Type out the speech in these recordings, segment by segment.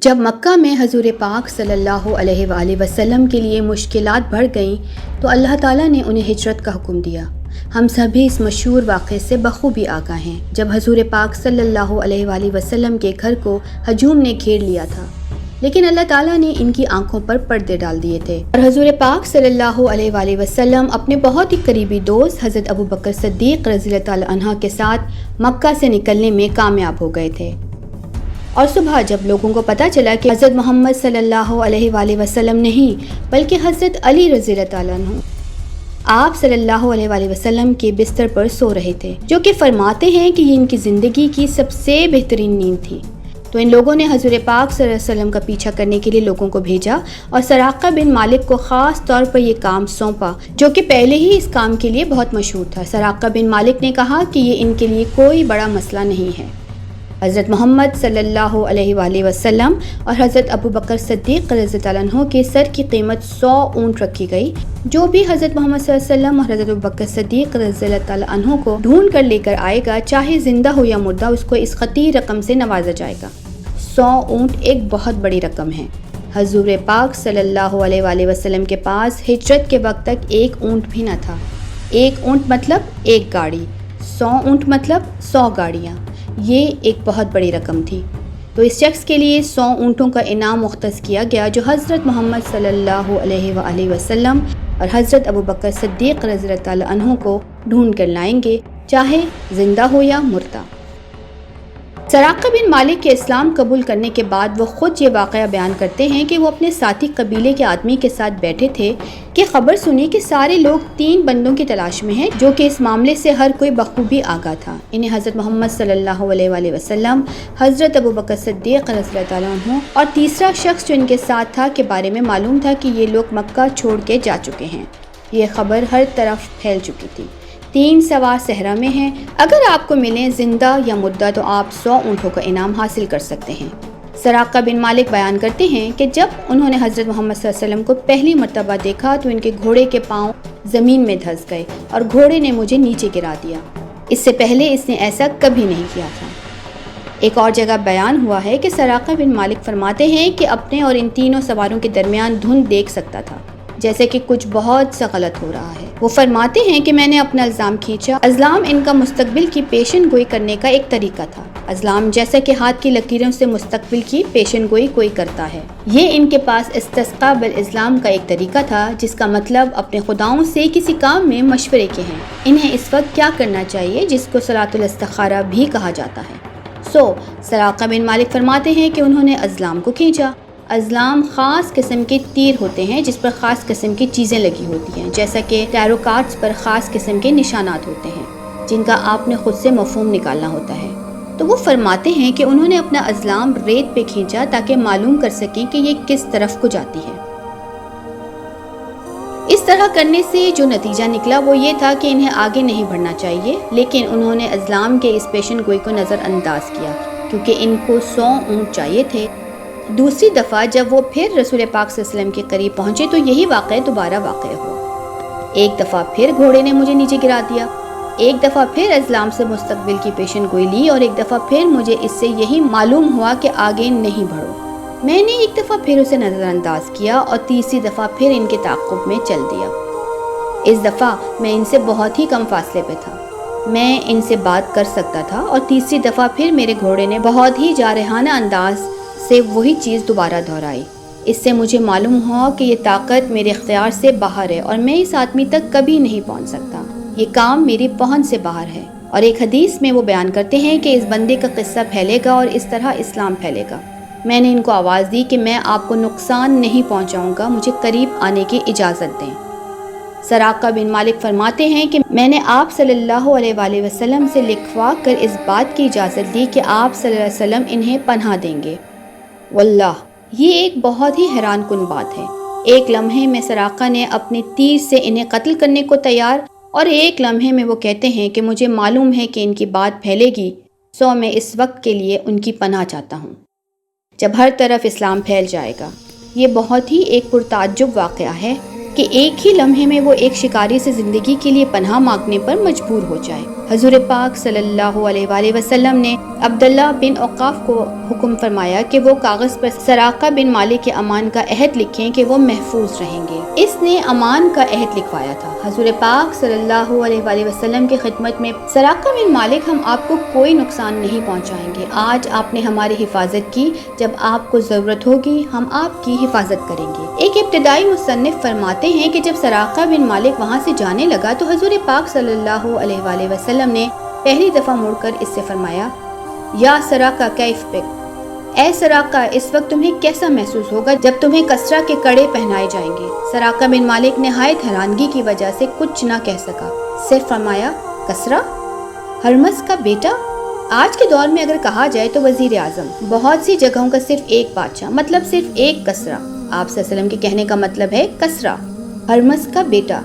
جب مکہ میں حضور پاک صلی اللہ علیہ وآلہ وسلم کے لیے مشکلات بڑھ گئیں تو اللہ تعالیٰ نے انہیں ہجرت کا حکم دیا۔ ہم سبھی اس مشہور واقعے سے بخوبی آگاہ ہیں جب حضور پاک صلی اللہ علیہ وآلہ وسلم کے گھر کو ہجوم نے گھیر لیا تھا، لیکن اللہ تعالیٰ نے ان کی آنکھوں پر پردے ڈال دیے تھے اور حضور پاک صلی اللہ علیہ وآلہ وسلم اپنے بہت ہی قریبی دوست حضرت ابو بکر صدیق رضی اللہ تعالیٰ عنہ کے ساتھ مکہ سے نکلنے میں کامیاب ہو گئے تھے۔ اور صبح جب لوگوں کو پتہ چلا کہ حضرت محمد صلی اللہ علیہ وآلہ وسلم نہیں بلکہ حضرت علی رضی اللہ تعالیٰ عنہ آپ صلی اللہ علیہ وآلہ وسلم کے بستر پر سو رہے تھے، جو کہ فرماتے ہیں کہ یہ ان کی زندگی کی سب سے بہترین نیند تھی، تو ان لوگوں نے حضور پاک صلی اللہ علیہ وسلم کا پیچھا کرنے کے لیے لوگوں کو بھیجا اور سراقہ بن مالک کو خاص طور پر یہ کام سونپا، جو کہ پہلے ہی اس کام کے لیے بہت مشہور تھا۔ سراقہ بن مالک نے کہا کہ یہ ان کے لیے کوئی بڑا مسئلہ نہیں ہے۔ حضرت محمد صلی اللہ علیہ وآلہ وسلم اور حضرت ابو بکر صدیق رضی اللہ عنہ کے سر کی قیمت 100 اونٹ رکھی گئی۔ جو بھی حضرت محمد صلی اللہ علیہ وسلم اور حضرت ابو بکر صدیق رضی اللہ عنہ کو ڈھونڈ کر لے کر آئے گا، چاہے زندہ ہو یا مردہ، اس کو اس خطیر رقم سے نوازا جائے گا۔ 100 اونٹ ایک بہت بڑی رقم ہے۔ حضور پاک صلی اللہ علیہ وآلہ وسلم کے پاس ہجرت کے وقت تک ایک اونٹ بھی نہ تھا۔ ایک اونٹ مطلب ایک گاڑی، 100 اونٹ مطلب 100 گاڑیاں۔ یہ ایک بہت بڑی رقم تھی، تو اس شخص کے لیے 100 اونٹوں کا انعام مختص کیا گیا، جو حضرت محمد صلی اللہ علیہ وآلہ وسلم اور حضرت ابو بکر صدیق رضی اللہ تعالیٰ عنہ کو ڈھونڈ کر لائیں گے، چاہے زندہ ہو یا مردہ۔ سراقہ بن مالک کے اسلام قبول کرنے کے بعد وہ خود یہ واقعہ بیان کرتے ہیں کہ وہ اپنے ساتھی قبیلے کے آدمی کے ساتھ بیٹھے تھے کہ خبر سنی کہ سارے لوگ 3 بندوں کی تلاش میں ہیں، جو کہ اس معاملے سے ہر کوئی بخوبی آگاہ تھا۔ انہیں حضرت محمد صلی اللہ علیہ وآلہ وسلم، حضرت ابو بکر صدیق رضی اللہ تعالیٰ عنہ اور تیسرا شخص جو ان کے ساتھ تھا کے بارے میں معلوم تھا کہ یہ لوگ مکہ چھوڑ کے جا چکے ہیں۔ یہ خبر ہر طرف پھیل چکی تھی۔ 3 سوار صحرا میں ہیں، اگر آپ کو ملیں زندہ یا مردہ تو آپ 100 اونٹوں کا انعام حاصل کر سکتے ہیں۔ سراقہ بن مالک بیان کرتے ہیں کہ جب انہوں نے حضرت محمد صلی اللہ علیہ وسلم کو پہلی مرتبہ دیکھا تو ان کے گھوڑے کے پاؤں زمین میں دھس گئے اور گھوڑے نے مجھے نیچے گرا دیا۔ اس سے پہلے اس نے ایسا کبھی نہیں کیا تھا۔ ایک اور جگہ بیان ہوا ہے کہ سراقہ بن مالک فرماتے ہیں کہ اپنے اور ان تینوں سواروں کے درمیان دھند دیکھ سکتا تھا، جیسے کہ کچھ بہت سا غلط ہو رہا ہے۔ وہ فرماتے ہیں کہ میں نے اپنا ازلام کھینچا۔ ازلام ان کا مستقبل کی پیشن گوئی کرنے کا ایک طریقہ تھا۔ ازلام جیسا کہ ہاتھ کی لکیروں سے مستقبل کی پیشن گوئی کوئی کرتا ہے، یہ ان کے پاس استسقاء بالازلام کا ایک طریقہ تھا، جس کا مطلب اپنے خداؤں سے کسی کام میں مشورے کے ہیں، انہیں اس وقت کیا کرنا چاہیے، جس کو صلاۃ الاستخارہ بھی کہا جاتا ہے۔ سراقہ بن مالک فرماتے ہیں کہ انہوں نے ازلام کو کھینچا۔ ازلام خاص قسم کے تیر ہوتے ہیں جس پر خاص قسم کی چیزیں لگی ہوتی ہیں، جیسا کہ ٹیرو کارڈز پر خاص قسم کے نشانات ہوتے ہیں جن کا آپ نے خود سے مفہوم نکالنا ہوتا ہے۔ تو وہ فرماتے ہیں کہ انہوں نے اپنا ازلام ریت پہ کھینچا تاکہ معلوم کر سکیں کہ یہ کس طرف کو جاتی ہے۔ اس طرح کرنے سے جو نتیجہ نکلا وہ یہ تھا کہ انہیں آگے نہیں بڑھنا چاہیے، لیکن انہوں نے ازلام کے اس پیشن گوئی کو نظر انداز کیا کیونکہ ان کو 100 اونٹ چاہیے تھے۔ دوسری دفعہ جب وہ پھر رسول پاک صلی اللہ علیہ وسلم کے قریب پہنچے تو یہی واقعہ دوبارہ واقع ہوا۔ ایک دفعہ پھر گھوڑے نے مجھے نیچے گرا دیا، ایک دفعہ پھر ازلام سے مستقبل کی پیشن گوئی لی، اور ایک دفعہ پھر مجھے اس سے یہی معلوم ہوا کہ آگے نہیں بڑھو۔ میں نے ایک دفعہ پھر اسے نظر انداز کیا اور تیسری دفعہ پھر ان کے تعاقب میں چل دیا۔ اس دفعہ میں ان سے بہت ہی کم فاصلے پہ تھا، میں ان سے بات کر سکتا تھا، اور تیسری دفعہ پھر میرے گھوڑے نے بہت ہی جارحانہ انداز سے وہی چیز دوبارہ دہرائی۔ اس سے مجھے معلوم ہوا کہ یہ طاقت میرے اختیار سے باہر ہے اور میں اس آدمی تک کبھی نہیں پہنچ سکتا، یہ کام میری پہنچ سے باہر ہے۔ اور ایک حدیث میں وہ بیان کرتے ہیں کہ اس بندے کا قصہ پھیلے گا اور اس طرح اسلام پھیلے گا۔ میں نے ان کو آواز دی کہ میں آپ کو نقصان نہیں پہنچاؤں گا، مجھے قریب آنے کی اجازت دیں۔ سراقہ بن مالک فرماتے ہیں کہ میں نے آپ صلی اللہ علیہ وآلہ وسلم سے لکھوا کر اس بات کی اجازت دی کہ آپ صلی اللہ علیہ وسلم انہیں پناہ دیں گے۔ واللہ یہ ایک بہت ہی حیران کن بات ہے۔ ایک لمحے میں سراقہ نے اپنی تیر سے انہیں قتل کرنے کو تیار، اور ایک لمحے میں وہ کہتے ہیں کہ مجھے معلوم ہے کہ ان کی بات پھیلے گی، سو میں اس وقت کے لیے ان کی پناہ چاہتا ہوں جب ہر طرف اسلام پھیل جائے گا۔ یہ بہت ہی ایک پرتعجب واقعہ ہے کہ ایک ہی لمحے میں وہ ایک شکاری سے زندگی کے لیے پناہ مانگنے پر مجبور ہو جائے۔ حضور پاک صلی اللہ علیہ وآلہ وسلم نے عبداللہ بن اوقاف کو حکم فرمایا کہ وہ کاغذ پر سراقہ بن مالک کے امان کا عہد لکھیں کہ وہ محفوظ رہیں گے۔ اس نے امان کا عہد لکھوایا تھا۔ حضور پاک صلی اللہ علیہ وآلہ وسلم کی خدمت میں سراقہ بن مالک، ہم آپ کو کوئی نقصان نہیں پہنچائیں گے۔ آج آپ نے ہماری حفاظت کی، جب آپ کو ضرورت ہوگی ہم آپ کی حفاظت کریں گے۔ ایک ابتدائی مصنف فرماتے ہیں کہ جب سراقہ بن مالک وہاں سے جانے لگا تو حضور پاک صلی اللہ علیہ وآلہ وسلم نے پہلی دفعہ مڑ کر اس سے فرمایا، یا سراقہ کیف بک، اے سراقہ اس وقت تمہیں کیسا محسوس ہوگا جب تمہیں کسرا کے کڑے پہنائے جائیں گے۔ سراقہ بن مالک نہایت حیرانگی کی وجہ سے کچھ نہ کہہ سکا، صرف فرمایا، کسرا، ہرمز کا بیٹا؟ آج کے دور میں اگر کہا جائے تو وزیر اعظم، بہت سی جگہوں کا صرف ایک بادشاہ، مطلب صرف ایک کسرا۔ آپ صلی اللہ علیہ وسلم کے کہنے کا مطلب ہے کسرا، ہرمز کا بیٹا،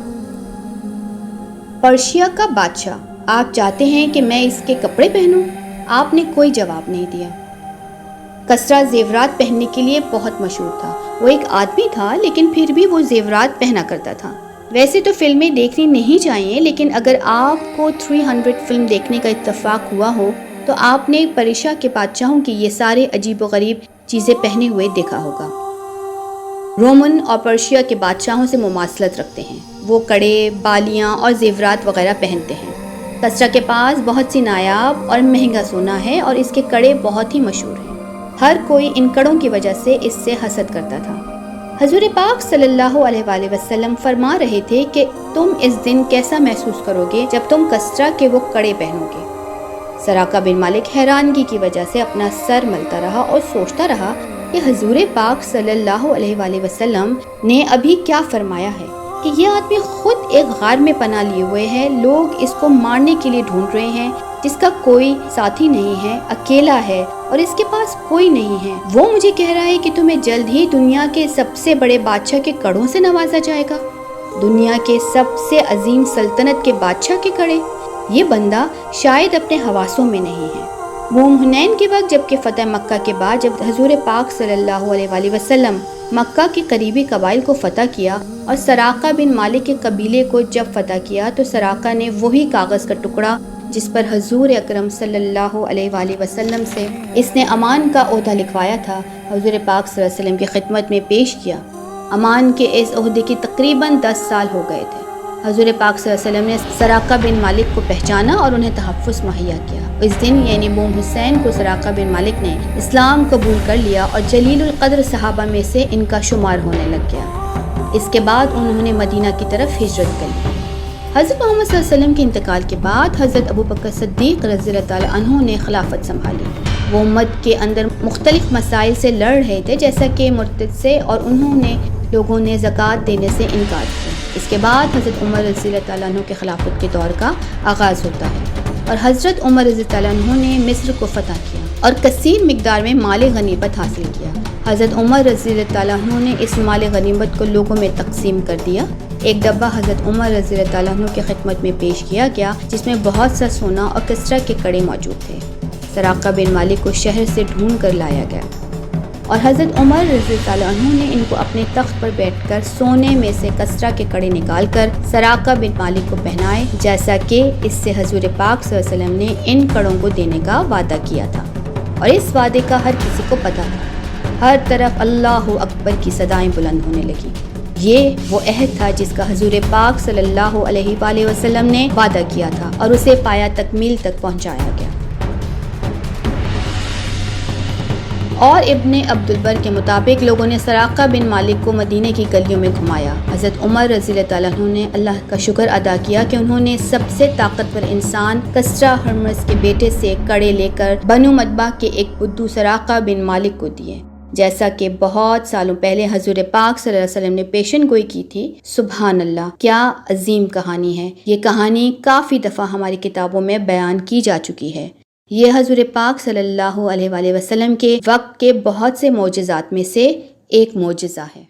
پرشیا کا بادشاہ۔ آپ چاہتے ہیں کہ میں اس کے کپڑے پہنوں؟ آپ نے کوئی جواب نہیں دیا۔ کسرا زیورات پہننے کے لیے بہت مشہور تھا۔ وہ ایک آدمی تھا لیکن پھر بھی وہ زیورات پہنا کرتا تھا۔ ویسے تو فلمیں دیکھنی نہیں چاہیے، لیکن اگر آپ کو 300 فلم دیکھنے کا اتفاق ہوا ہو تو آپ نے پرشیا کے بادشاہوں کی یہ سارے عجیب و غریب چیزیں پہنے ہوئے دیکھا ہوگا۔ رومن اور پرشیا کے بادشاہوں سے مماثلت رکھتے ہیں۔ وہ کڑے، بالیاں اور زیورات وغیرہ پہنتے ہیں۔ کسرا کے پاس بہت سی نایاب اور مہنگا سونا ہے اور اس کے کڑے بہت ہی مشہور ہیں۔ ہر کوئی ان کڑوں کی وجہ سے اس سے حسد کرتا تھا۔ حضور پاک صلی اللہ علیہ وآلہ وسلم فرما رہے تھے کہ تم اس دن کیسا محسوس کرو گے جب تم کسرا کے وہ کڑے پہنو گے۔ سراقہ بن مالک حیرانگی کی وجہ سے اپنا سر ملتا رہا اور سوچتا رہا کہ حضور پاک صلی اللہ علیہ وآلہ وسلم نے ابھی کیا فرمایا ہے کہ یہ آدمی خود ایک غار میں پناہ لیے ہوئے ہے، لوگ اس کو مارنے کے لیے ڈھونڈ رہے ہیں، جس کا کوئی ساتھی نہیں ہے، اکیلا ہے اور اس کے پاس کوئی نہیں ہے۔ وہ مجھے کہہ رہا ہے کہ تمہیں جلد ہی دنیا کے سب سے بڑے بادشاہ کے کڑوں سے نوازا جائے گا، دنیا کے سب سے عظیم سلطنت کے بادشاہ کے کڑے۔ یہ بندہ شاید اپنے حواسوں میں نہیں ہے۔ یوم حنین کے وقت جب کہ فتح مکہ کے بعد جب حضور پاک صلی اللہ علیہ وآلہ وسلم مکہ کے قریبی قبائل کو فتح کیا اور سراقہ بن مالک کے قبیلے کو جب فتح کیا تو سراقہ نے وہی کاغذ کا ٹکڑا جس پر حضور اکرم صلی اللہ علیہ وآلہ وسلم سے اس نے امان کا عہدہ لکھوایا تھا، حضور پاک صلی اللہ علیہ وسلم کی خدمت میں پیش کیا۔ امان کے اس عہدے کی تقریباً 10 سال ہو گئے تھے۔ حضور پاک صلی اللہ علیہ وسلم نے سراقہ بن مالک کو پہچانا اور انہیں تحفظ مہیا کیا۔ اس دن یعنی یوم حسین کو سراقہ بن مالک نے اسلام قبول کر لیا اور جلیل القدر صحابہ میں سے ان کا شمار ہونے لگ گیا۔ اس کے بعد انہوں نے مدینہ کی طرف ہجرت کر لی۔ حضرت محمد صلی اللہ علیہ وسلم کے انتقال کے بعد حضرت ابوبکر صدیق رضی اللہ تعالیٰ عنہ نے خلافت سنبھالی۔ وہ امت کے اندر مختلف مسائل سے لڑ رہے تھے، جیسا کہ مرتد سے، اور انہوں نے لوگوں نے زکوٰۃ دینے سے انکار کیا۔ اس کے بعد حضرت عمر رضی اللہ تعالیٰ عنہ کے خلافت کے دور کا آغاز ہوتا ہے اور حضرت عمر رضی اللہ تعالیٰ عنہ نے مصر کو فتح کیا اور کثیر مقدار میں مال غنیمت حاصل کیا۔ حضرت عمر رضی اللہ تعالیٰ عنہ نے اس مال غنیمت کو لوگوں میں تقسیم کر دیا۔ ایک ڈبہ حضرت عمر رضی اللہ تعالیٰ عنہ کی خدمت میں پیش کیا گیا جس میں بہت سا سونا اور کسرا کے کڑے موجود تھے۔ سراقہ بن مالک کو شہر سے ڈھونڈ کر لایا گیا اور حضرت عمر رضی اللہ تعالیٰ عنہ نے ان کو اپنے تخت پر بیٹھ کر سونے میں سے کسرا کے کڑے نکال کر سراقہ بن مالک کو پہنائے، جیسا کہ اس سے حضور پاک صلی اللہ علیہ وسلم نے ان کڑوں کو دینے کا وعدہ کیا تھا، اور اس وعدے کا ہر کسی کو پتہ تھا۔ ہر طرف اللہ اکبر کی صدائیں بلند ہونے لگی۔ یہ وہ عہد تھا جس کا حضور پاک صلی اللہ علیہ وآلہ وسلم نے وعدہ کیا تھا اور اسے پایا تکمیل تک پہنچایا گیا۔ اور ابن عبد البر کے مطابق لوگوں نے سراقہ بن مالک کو مدینے کی گلیوں میں گھمایا۔ حضرت عمر رضی اللہ تعالیٰ عنہ نے اللہ کا شکر ادا کیا کہ انہوں نے سب سے طاقتور انسان کسرا ہرمز کے بیٹے سے کڑے لے کر بنو مطبع کے ایک بدو سراقہ بن مالک کو دیے، جیسا کہ بہت سالوں پہلے حضور پاک صلی اللہ علیہ وسلم نے پیشن گوئی کی تھی۔ سبحان اللہ، کیا عظیم کہانی ہے! یہ کہانی کافی دفعہ ہماری کتابوں میں بیان کی جا چکی ہے۔ یہ حضور پاک صلی اللہ علیہ وآلہ وسلم کے وقت کے بہت سے معجزات میں سے ایک معجزہ ہے۔